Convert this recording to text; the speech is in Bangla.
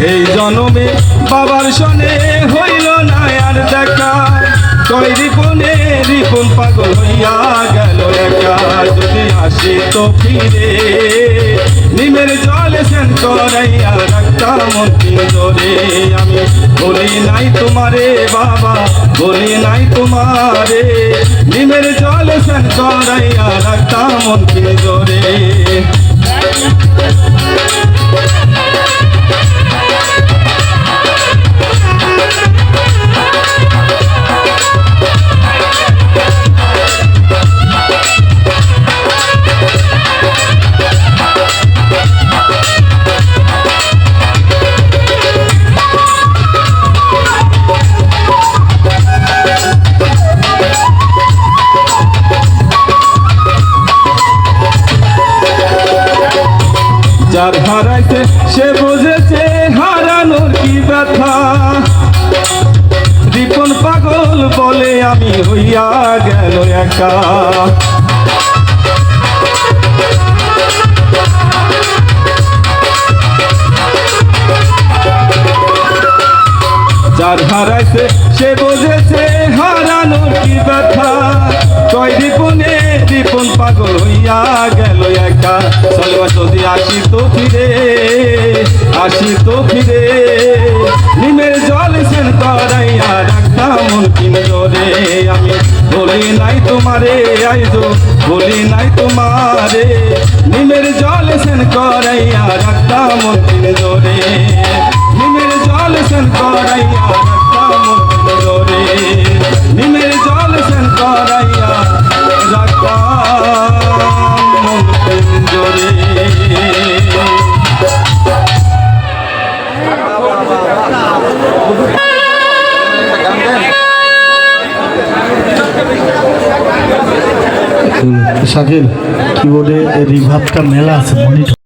এই জনমে বাবার সনে হইল না আর দেখা, কয় রিপনে রিপন পাগল হইয়া গেল একা। যদি আসি তো ফিরে নিমের জলে স্নান করাইয়া রাখতাম মন পিঞ্জরে। আমি বলি নাই তোমারে বাবা, বলি নাই তোমারে, নিমের জলে স্নান করাইয়া রাখতাম মন পিঞ্জরে। যার হারাইছে সে বুঝেছে হারানোর কি ব্যথা, রিপন পাগল বলে আমি হইয়া গেল একা। যার হারাইছে সে বুঝেছে হারানোর কি ব্যথা, কয় রিপনে রিপন পাগল হইয়া গেল একা। চলবা যদি আসি তো ফিরে, আসি তো ফিরে, নিমের জল স্নান করাইয়া রাখতাম মন পিঞ্জরে। আমি বলি নাই তোমারে আইজো, বলি নাই তোমারে, নিমের জল স্নান করাইয়া রাখতাম মন পিঞ্জরে। নিমের জল স্নান করাইয়া রাখতাম মন পিঞ্জরে, নিমের জল স্নান করাইয়া রাখতাম মন পিঞ্জরে। শাকিল কিবোর্ডে রিভাবটা মেলা আছে মনিটর